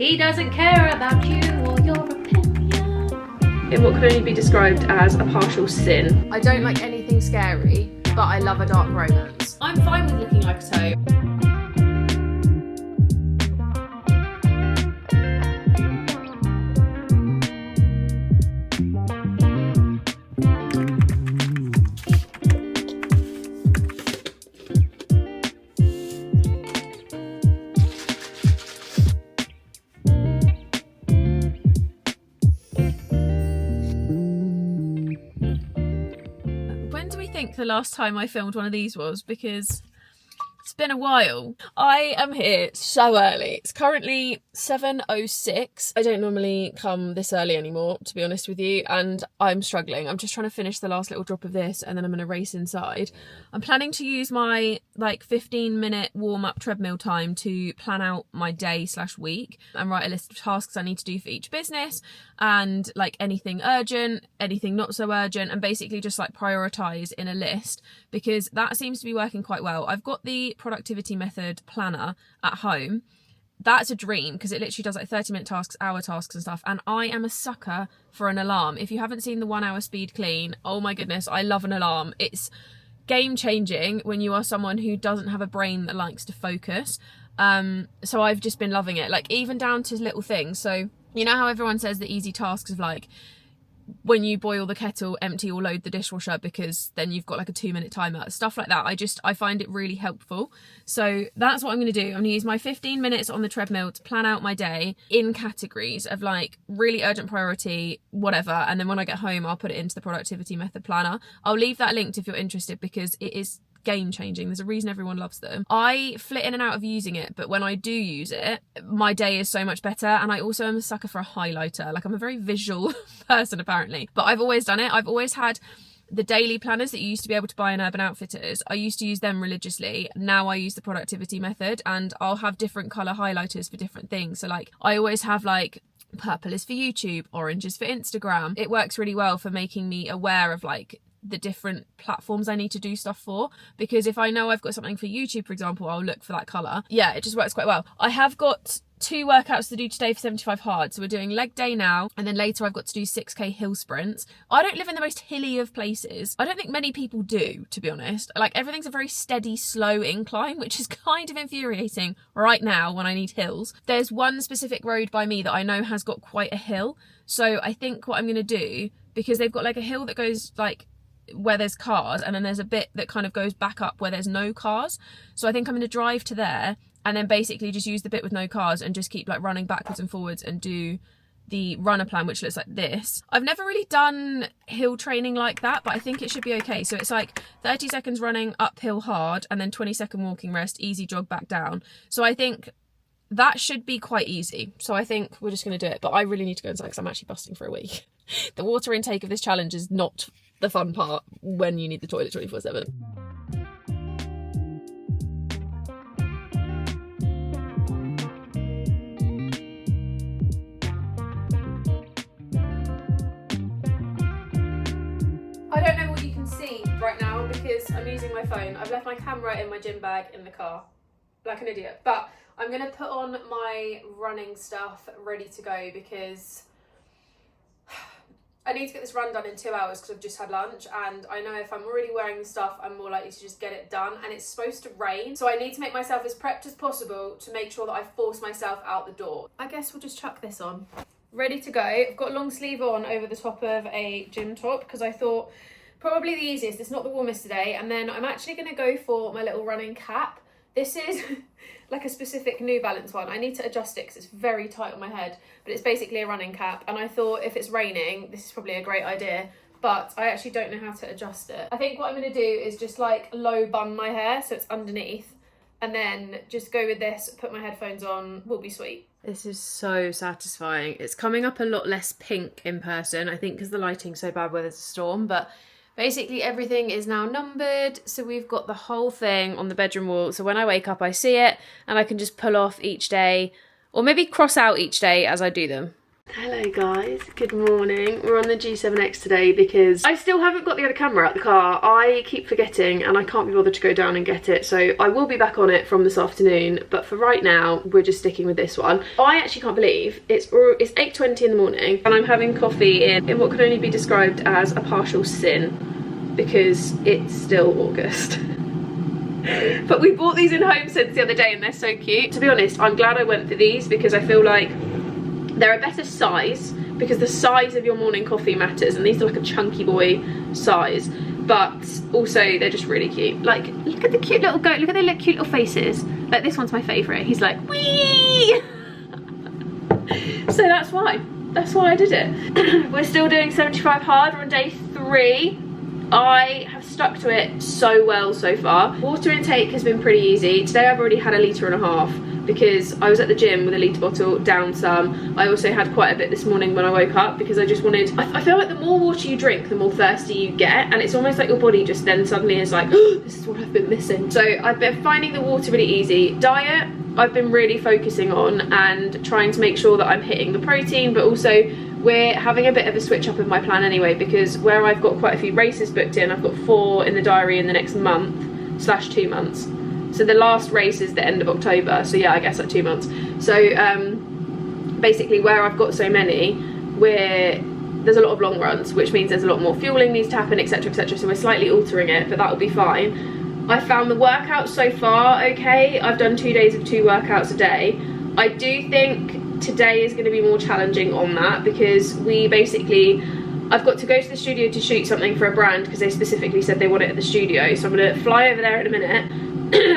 He doesn't care about you or your opinion. In what could only be described as a partial sin. I don't like anything scary, but I love a dark romance. I'm fine with looking like a toe. The last time I filmed one of these was, because it's been a while. I am here so early. It's currently 7:06. I don't normally come this early anymore, to be honest with you, and I'm struggling. I'm just trying to finish the last little drop of this and then I'm going to race inside. I'm planning to use my 15-minute warm-up treadmill time to plan out my day/week and write a list of tasks I need to do for each business, and anything urgent, anything not so urgent, and basically just prioritise in a list, because that seems to be working quite well. I've got the productivity method planner at home. That's a dream because it literally does 30-minute tasks, hour tasks and stuff, and I am a sucker for an alarm. If you haven't seen the 1 hour speed clean, oh my goodness, I love an alarm. It's game changing when you are someone who doesn't have a brain that likes to focus. So I've just been loving it, even down to little things. So you know how everyone says the easy tasks of when you boil the kettle, empty or load the dishwasher, because then you've got a 2-minute timer, stuff like that. I find it really helpful. So that's what I'm going to do. I'm going to use my 15 minutes on the treadmill to plan out my day in categories of really urgent priority, whatever. And then when I get home, I'll put it into the productivity method planner. I'll leave that linked if you're interested, because it is game changing. There's a reason everyone loves them. I flit in and out of using it, but when I do use it, my day is so much better. And I also am a sucker for a highlighter. I'm a very visual person apparently, but I've always done it. I've always had the daily planners that you used to be able to buy in Urban Outfitters. I used to use them religiously. Now I use the productivity method, and I'll have different color highlighters for different things. So I always have purple is for YouTube, orange is for Instagram. It works really well for making me aware of the different platforms I need to do stuff for, because if I know I've got something for YouTube, for example, I'll look for that colour. Yeah, it just works quite well. I have got 2 workouts to do today for 75 hard. So we're doing leg day now, and then later I've got to do 6k hill sprints. I don't live in the most hilly of places. I don't think many people do, to be honest. Everything's a very steady, slow incline, which is kind of infuriating right now when I need hills. There's one specific road by me that I know has got quite a hill. So I think what I'm going to do, because they've got a hill that goes where there's cars, and then there's a bit that kind of goes back up where there's no cars. So I think I'm going to drive to there and then basically just use the bit with no cars and just keep running backwards and forwards and do the runner plan, which looks like this. I've never really done hill training like that, but I think it should be okay. So it's 30 seconds running uphill hard and then 20-second walking rest, easy jog back down. So I think that should be quite easy. So I think we're just going to do it, but I really need to go inside because I'm actually busting for a week. The water intake of this challenge is not the fun part when you need the toilet 24/7. I don't know what you can see right now because I'm using my phone. I've left my camera in my gym bag in the car, like an idiot. But I'm going to put on my running stuff ready to go because I need to get this run done in 2 hours because I've just had lunch, and I know if I'm already wearing the stuff, I'm more likely to just get it done, and it's supposed to rain, so I need to make myself as prepped as possible to make sure that I force myself out the door. I guess we'll just chuck this on. Ready to go. I've got a long sleeve on over the top of a gym top because I thought probably the easiest. It's not the warmest today, and then I'm actually going to go for my little running cap. This is a specific New Balance one. I need to adjust it because it's very tight on my head, but it's basically a running cap, and I thought if it's raining, this is probably a great idea, but I actually don't know how to adjust it. I think what I'm going to do is just low bun my hair so it's underneath, and then just go with this, put my headphones on, will be sweet. This is so satisfying. It's coming up a lot less pink in person, I think because the lighting's so bad where there's a storm, but basically everything is now numbered, so we've got the whole thing on the bedroom wall, so when I wake up I see it and I can just pull off each day, or maybe cross out each day as I do them. Hello guys, good morning. We're on the G7X today because I still haven't got the other camera out the car. I keep forgetting and I can't be bothered to go down and get it, so I will be back on it from this afternoon, but for right now we're just sticking with this one. I actually can't believe it's 8:20 in the morning and I'm having coffee in what can only be described as a partial sin because it's still August. But we bought these in HomeSense the other day and they're so cute. To be honest, I'm glad I went for these because I feel like they're a better size, because the size of your morning coffee matters, and these are like a chunky boy size, but also they're just really cute. Like, look at the cute little goat, look at their cute little faces. Like, this one's my favourite. He's like, wee! So that's why I did it. We're still doing 75 hard, we're on day 3. I have stuck to it so well so far. Water intake has been pretty easy. Today I've already had 1.5 litres because I was at the gym with a litre bottle, down some. I also had quite a bit this morning when I woke up because I just wanted, I feel like the more water you drink, the more thirsty you get, and it's almost like your body just then suddenly is like, oh, this is what I've been missing. So I've been finding the water really easy. Diet, I've been really focusing on and trying to make sure that I'm hitting the protein, but also we're having a bit of a switch up of my plan anyway, because where I've got quite a few races booked in, I've got 4 in the diary in the next month / 2 months. So the last race is the end of October, so yeah, I guess like 2 months. So basically where I've got so many, there's a lot of long runs, which means there's a lot more fueling needs to happen, etc, etc, so we're slightly altering it, but that'll be fine. I found the workouts so far okay. I've done 2 days of 2 workouts a day. I do think today is going to be more challenging on that because I've got to go to the studio to shoot something for a brand because they specifically said they want it at the studio, so I'm going to fly over there in a minute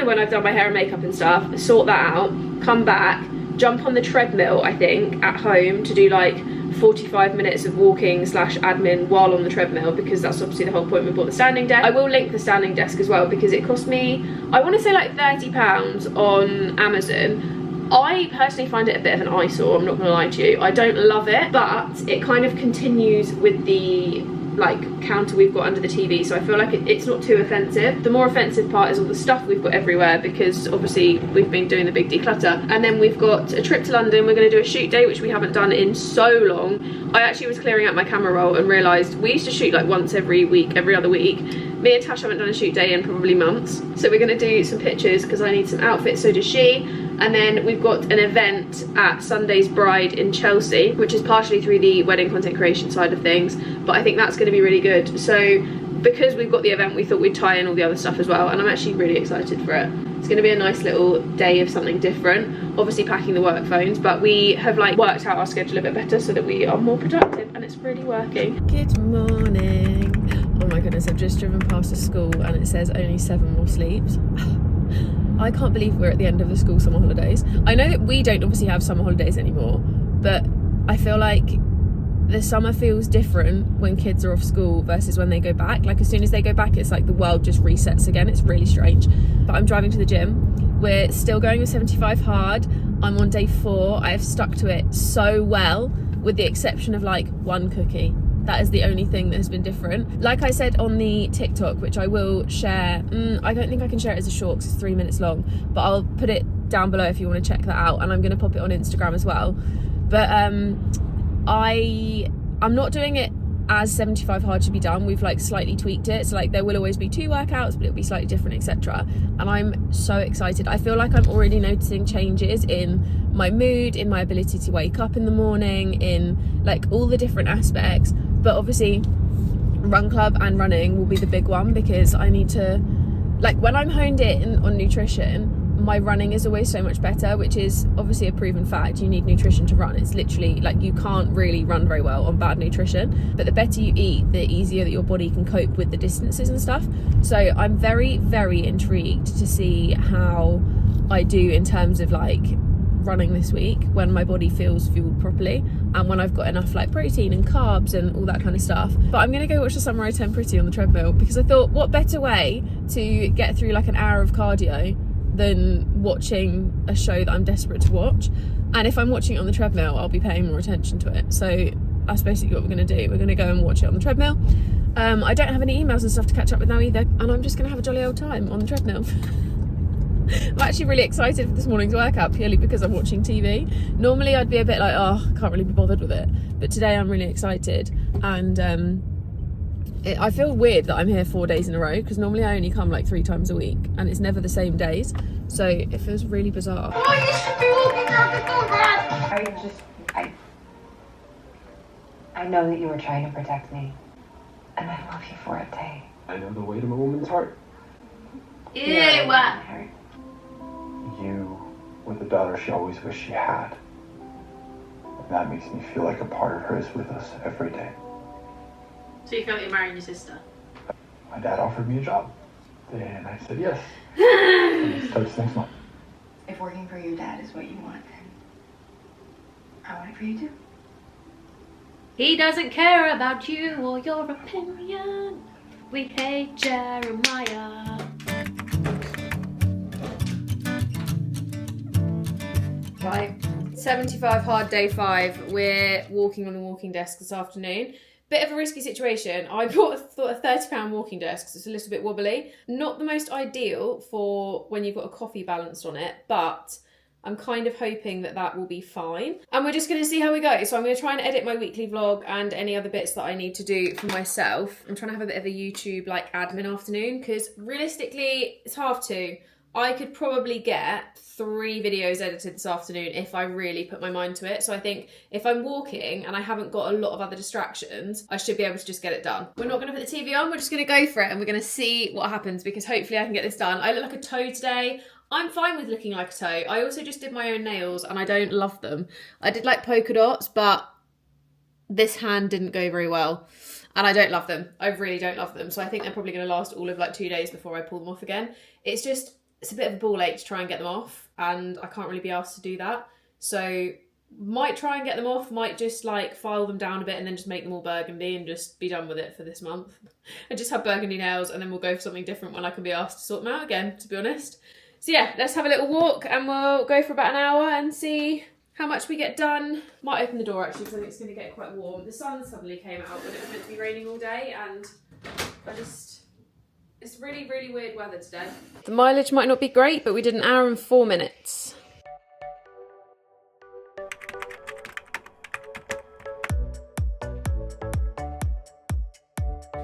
when I've done my hair and makeup and stuff, sort that out, come back, jump on the treadmill I think at home to do like 45 minutes of walking / admin while on the treadmill, because that's obviously the whole point we bought the standing desk. I will link the standing desk as well because it cost me, I want to say like £30 on Amazon. I personally find it a bit of an eyesore, I'm not gonna lie to you. I don't love it, but it kind of continues with the like counter we've got under the TV, so I feel like it's not too offensive. The more offensive part is all the stuff we've got everywhere, because obviously we've been doing the big declutter, and then we've got a trip to London. We're going to do a shoot day, which we haven't done in so long. I actually was clearing out my camera roll and realised we used to shoot like once every week, every other week. Me and Tash haven't done a shoot day in probably months, so we're going to do some pictures because I need some outfits, so does she. And then we've got an event at Sunday's Bride in Chelsea, which is partially through the wedding content creation side of things, but I think that's going to be really good. So because we've got the event, we thought we'd tie in all the other stuff as well, and I'm actually really excited for it. It's going to be a nice little day of something different, obviously packing the work phones, but we have like worked out our schedule a bit better so that we are more productive, and it's really working. Good morning. Oh my goodness, I've just driven past a school and it says only 7 more sleeps. I can't believe we're at the end of the school summer holidays. I know that we don't obviously have summer holidays anymore, but I feel like the summer feels different when kids are off school versus when they go back. Like as soon as they go back, it's like the world just resets again. It's really strange. But I'm driving to the gym. We're still going with 75 hard. I'm on day 4. I have stuck to it so well, with the exception of like 1 cookie. That is the only thing that has been different. Like I said on the TikTok, which I will share, I don't think I can share it as a short because it's 3 minutes long, but I'll put it down below if you want to check that out, and I'm going to pop it on Instagram as well. But I'm not doing it as 75 hard should be done. We've like slightly tweaked it, so like there will always be 2 workouts, but it'll be slightly different, etc. And I'm so excited. I feel like I'm already noticing changes in my mood, in my ability to wake up in the morning, in like all the different aspects. But obviously run club and running will be the big one, because I need to, like when I'm honed in on nutrition, my running is always so much better, which is obviously a proven fact. You need nutrition to run. It's literally like you can't really run very well on bad nutrition, but the better you eat, the easier that your body can cope with the distances and stuff. So I'm very, very intrigued to see how I do in terms of like running this week, when my body feels fueled properly and when I've got enough like protein and carbs and all that kind of stuff. But I'm gonna go watch the Sunrise 10 Pretty on the treadmill, because I thought, what better way to get through like an hour of cardio than watching a show that I'm desperate to watch. And if I'm watching it on the treadmill, I'll be paying more attention to it. So that's basically what we're going to do. We're going to go and watch it on the treadmill. I don't have any emails and stuff to catch up with now either, and I'm just going to have a jolly old time on the treadmill. I'm actually really excited for this morning's workout purely because I'm watching TV. Normally I'd be a bit like, oh, I can't really be bothered with it. But today I'm really excited. And I feel weird that I'm here 4 days in a row because normally I only come like 3 times a week and it's never the same days. So it feels really bizarre. Oh, you should be looking at the door. I know that you were trying to protect me. And I love you for it, Tay. I know the weight of a woman's heart. Ew. You were the daughter she always wished she had. And that makes me feel like a part of her is with us every day. So you feel like you're marrying your sister? My dad offered me a job. And I said yes. And it starts next month. If working for your dad is what you want, then I want it for you too. He doesn't care about you or your opinion. We hate Jeremiah. Right, 75 hard day 5. We're walking on the walking desk this afternoon. Bit of a risky thing. I thought a £30 walking desk, so it's a little bit wobbly. Not the most ideal for when you've got a coffee balanced on it, but I'm kind of hoping that that will be fine. And we're just going to see how we go. So I'm going to try and edit my weekly vlog and any other bits that I need to do for myself. I'm trying to have a bit of a YouTube like admin afternoon because realistically it's 2:30. I could probably get 3 videos edited this afternoon if I really put my mind to it. So I think if I'm walking and I haven't got a lot of other distractions, I should be able to just get it done. We're not going to put the TV on, we're just going to go for it and we're going to see what happens because hopefully I can get this done. I look like a toe today. I'm fine with looking like a toe. I also just did my own nails and I don't love them. I did like polka dots, but this hand didn't go very well. And I don't love them. I really don't love them. So I think they're probably going to last all of like 2 days before I pull them off again. It's a bit of a ball ache to try and get them off. And I can't really be asked to do that. So might try and get them off. Might just like file them down a bit and then just make them all burgundy and just be done with it for this month. And just have burgundy nails and then we'll go for something different when I can be asked to sort them out again, to be honest. So yeah, let's have a little walk and we'll go for about an hour and see how much we get done. Might open the door actually because I think it's going to get quite warm. The sun suddenly came out when it was meant to be raining all day and it's really, really weird weather today. The mileage might not be great, but we did 1 hour and 4 minutes.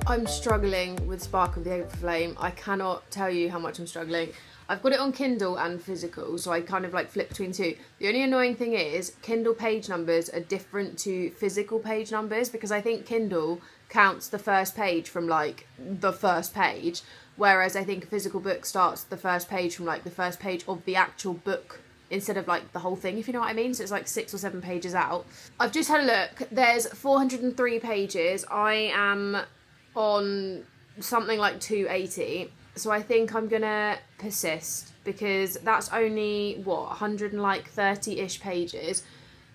I'm struggling with Spark of the Overflame. I cannot tell you how much I'm struggling. I've got it on Kindle and physical, so I kind of like flip between 2. The only annoying thing is Kindle page numbers are different to physical page numbers because I think Kindle counts the first page from like the first page, whereas I think a physical book starts the first page from like the first page of the actual book instead of like the whole thing, if you know what I mean. So it's like 6 or 7 pages out. I've just had a look. There's 403 pages. I am on something like 280. So I think I'm gonna persist because that's only, what, 130-ish pages.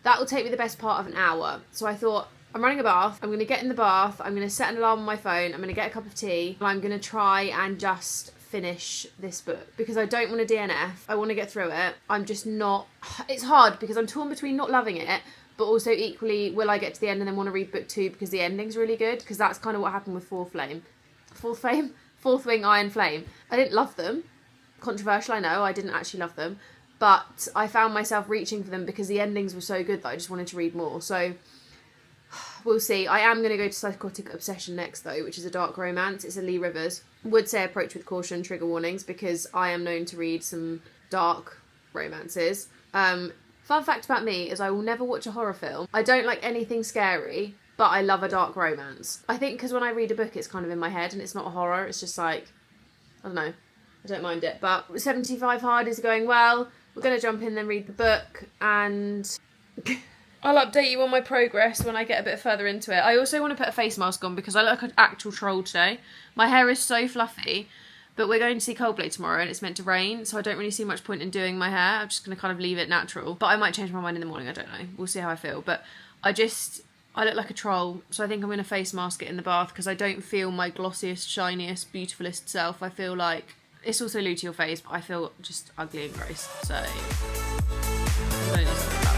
That will take me the best part of an hour. So I thought, I'm running a bath, I'm gonna get in the bath, I'm gonna set an alarm on my phone, I'm gonna get a cup of tea, and I'm gonna try and just finish this book because I don't want to DNF. I want to get through it. I'm just not, it's hard because I'm torn between not loving it, but also equally, will I get to the end and then want to read book 2 because the ending's really good? Because that's kind of what happened with Fourth Wing, Iron Flame. I didn't love them. Controversial, I know, I didn't actually love them. But I found myself reaching for them because the endings were so good that I just wanted to read more. So, we'll see. I am going to go to Psychotic Obsession next, though, which is a dark romance. It's a Lee Rivers. Would say approach with caution, trigger warnings, because I am known to read some dark romances. Fun fact about me is I will never watch a horror film. I don't like anything scary, but I love a dark romance. I think because when I read a book, it's kind of in my head and it's not a horror. It's just like, I don't know. I don't mind it. But 75 hard is going well. We're going to jump in and read the book and I'll update you on my progress when I get a bit further into it. I also want to put a face mask on because I look like an actual troll today. My hair is so fluffy, but we're going to see Coldplay tomorrow and it's meant to rain, so I don't really see much point in doing my hair. I'm just going to kind of leave it natural. But I might change my mind in the morning, I don't know. We'll see how I feel. But I look like a troll, so I think I'm going to face mask it in the bath because I don't feel my glossiest, shiniest, beautifulest self. I feel like, it's also Luteal face, but I feel just ugly and gross, so I don't know.